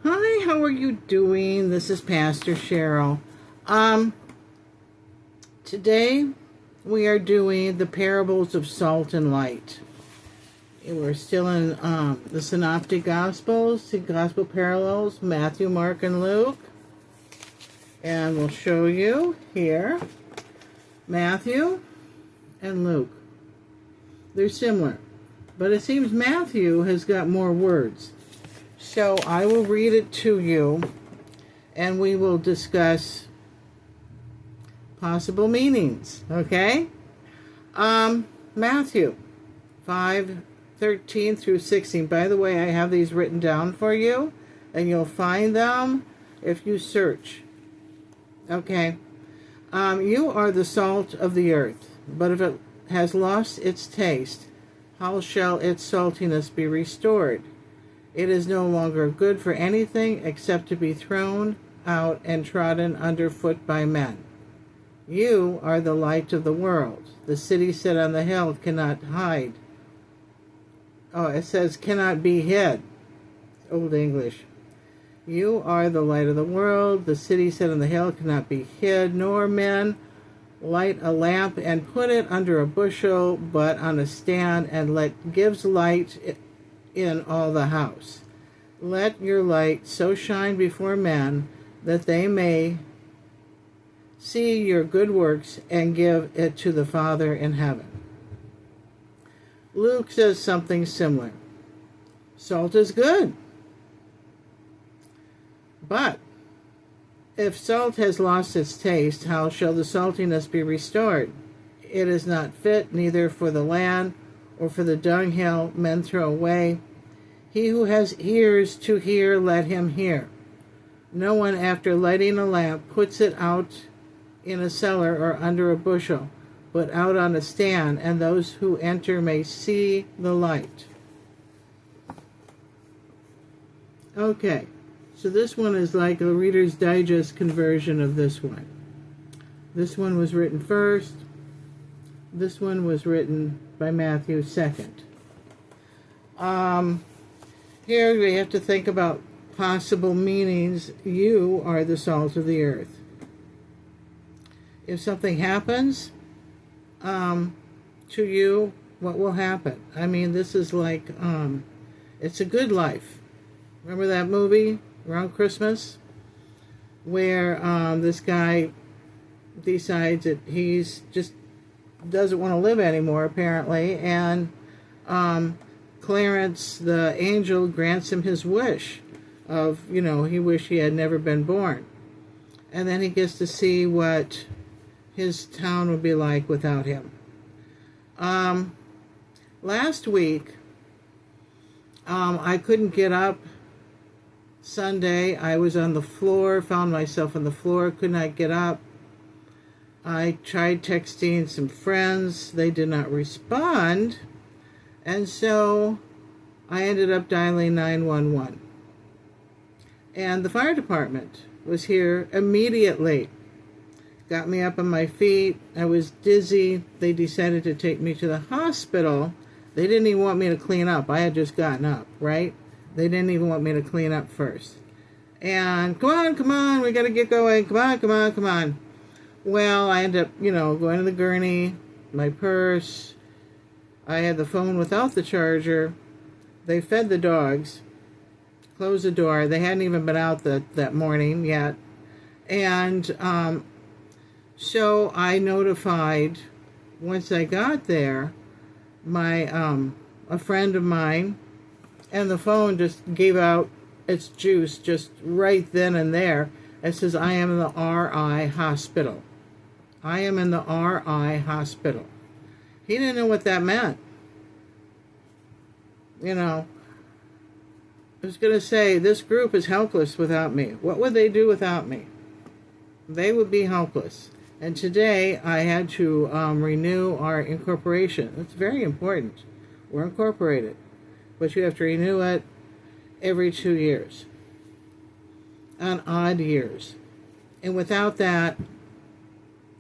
Hi, how are you doing? This is Pastor Cheryl. Today we are doing the parables of salt and light. We're still in the Synoptic Gospels, the Gospel parallels, Matthew, Mark, and Luke. And we'll show you here, Matthew and Luke. They're similar, but it seems Matthew has got more words. So I will read it to you, and we will discuss possible meanings, okay? Matthew 5:13 through 16. By the way, I have these written down for you, and you'll find them if you search. Okay. You are the salt of the earth, but if it has lost its taste, how shall its saltiness be restored? It is no longer good for anything except to be thrown out and trodden underfoot by men. You are the light of the world. The city set on the hill cannot hide. Oh, it says cannot be hid. Old English. You are the light of the world. The city set on the hill cannot be hid, nor men light a lamp and put it under a bushel, but on a stand, and gives light in all the house. Let your light so shine before men that they may see your good works and give it to the Father in heaven. Luke says something similar. Salt is good. But if salt has lost its taste, how shall the saltiness be restored? It is not fit neither for the land or for the dunghill men throw away. He who has ears to hear, let him hear. No one, after lighting a lamp, puts it out in a cellar or under a bushel, but out on a stand, and those who enter may see the light. Okay, so this one is like a Reader's Digest conversion of this one. This one was written first. This one was written by Matthew second. Here we have to think about possible meanings. You are the salt of the earth. If something happens to you, what will happen? I mean, this is like, it's a good life. Remember that movie around Christmas where this guy decides that he's just doesn't want to live anymore, apparently, and Clarence, the angel, grants him his wish of, he wished he had never been born. And then he gets to see what his town would be like without him. Last week, I couldn't get up. Sunday, I was on the floor, found myself on the floor, could not get up. I tried texting some friends. They did not respond. And so I ended up dialing 911. And the fire department was here immediately. Got me up on my feet. I was dizzy. They decided to take me to the hospital. They didn't even want me to clean up. I had just gotten up, right? They didn't even want me to clean up first. And come on, we got to get going. Come on. Well, I ended up, going to the gurney, my purse. I had the phone without the charger. They fed the dogs, closed the door. They hadn't even been out that morning yet. And so I notified, once I got there, a friend of mine, and the phone just gave out its juice just right then and there. It says, I am in the RI hospital. I am in the RI hospital. He didn't know what that meant. I was going to say, this group is helpless without me. What would they do without me? They would be helpless. And today, I had to renew our incorporation. It's very important. We're incorporated. But you have to renew it every 2 years. On odd years. And without that,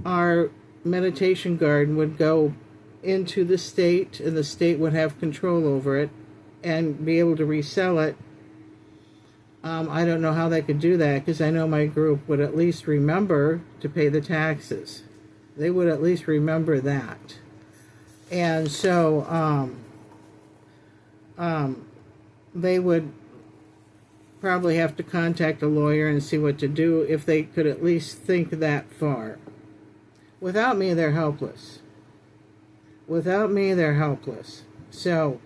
our meditation garden would go into the state, and the state would have control over it and be able to resell it I don't know how they could do that, because I know my group would at least remember to pay the taxes. They would at least remember that. And so they would probably have to contact a lawyer and see what to do if they could at least think that far. Without me, they're helpless. Without me, they're helpless. So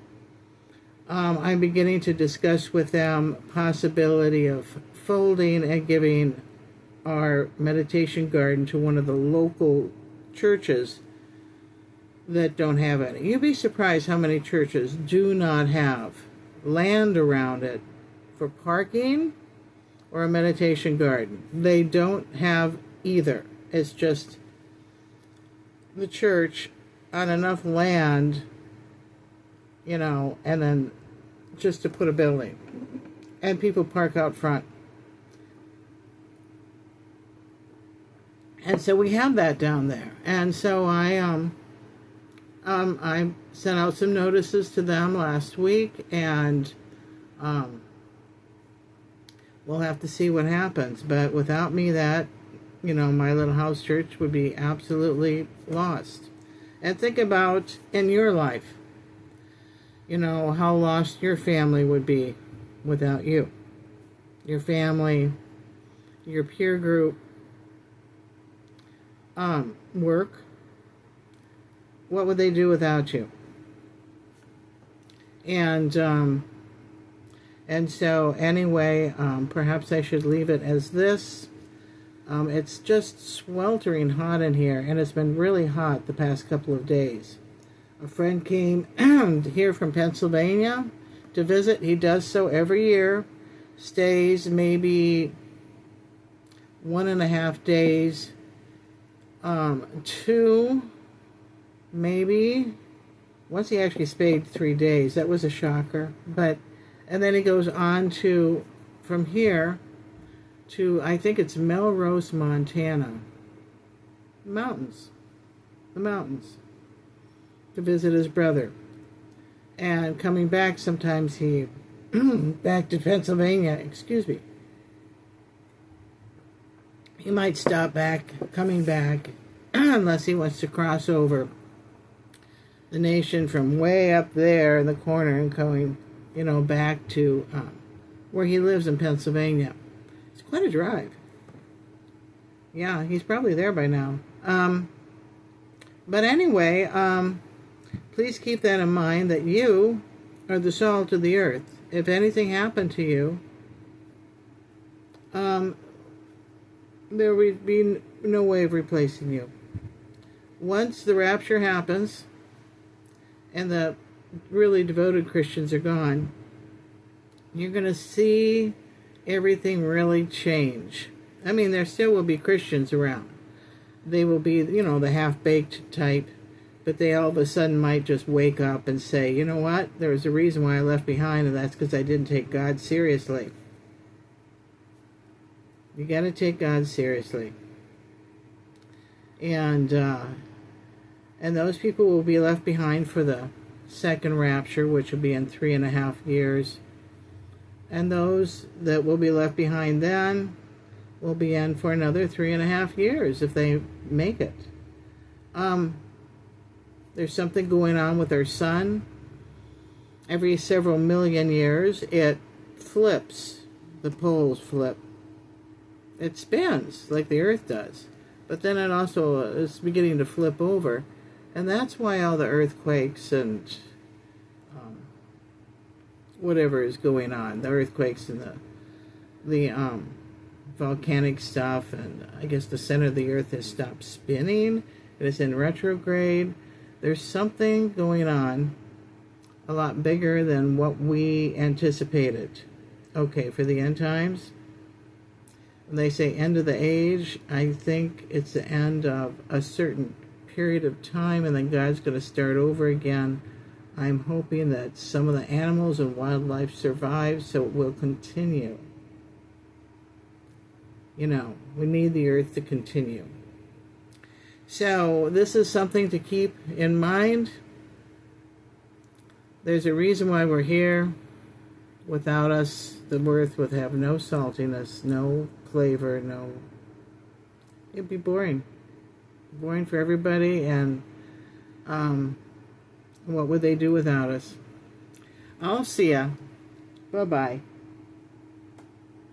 I'm beginning to discuss with them possibility of folding and giving our meditation garden to one of the local churches that don't have any. You'd be surprised how many churches do not have land around it for parking or a meditation garden. They don't have either. It's just the church on enough land, and then just to put a building. And people park out front. And so we have that down there. And so I sent out some notices to them last week, and we'll have to see what happens. But without me, that, my little house church would be absolutely lost. And think about in your life, how lost your family would be without you. Your family, your peer group, work. What would they do without you? And so anyway, perhaps I should leave it as this. It's just sweltering hot in here, and it's been really hot the past couple of days. A friend came here from Pennsylvania to visit. He does so every year. Stays maybe 1.5 days. 2, maybe. Once he actually stayed 3 days. That was a shocker. And then he goes on to, from here, to, I think it's Melrose, Montana. The mountains, to visit his brother. And coming back, sometimes he, back to Pennsylvania, excuse me. He might stop back, coming back, unless he wants to cross over the nation from way up there in the corner and going, back to where he lives in Pennsylvania. It's quite a drive. Yeah, he's probably there by now. But anyway, please keep that in mind, that you are the salt of the earth. If anything happened to you, there would be no way of replacing you. Once the rapture happens and the really devoted Christians are gone, you're going to see everything really change. I mean, there still will be Christians around. They will be, the half-baked type, but they all of a sudden might just wake up and say, you know what, there was a reason why I left behind, and that's because I didn't take God seriously. You got to take God seriously. And those people will be left behind for the second rapture, which will be in 3.5 years. And those that will be left behind then will be in for another 3.5 years if they make it. There's something going on with our sun. Every several million years, it flips. The poles flip. It spins like the Earth does. But then it also is beginning to flip over. And that's why all the earthquakes and whatever is going on, the earthquakes and the volcanic stuff, and I guess the center of the Earth has stopped spinning. It is in retrograde. There's something going on a lot bigger than what we anticipated. Okay, for the end times, when they say end of the age, I think it's the end of a certain period of time, and then God's going to start over again. I'm hoping that some of the animals and wildlife survive, so it will continue. We need the earth to continue. So this is something to keep in mind. There's a reason why we're here. Without us, the earth would have no saltiness, no flavor, no... It'd be boring. Boring for everybody, and what would they do without us? I'll see ya. Bye-bye.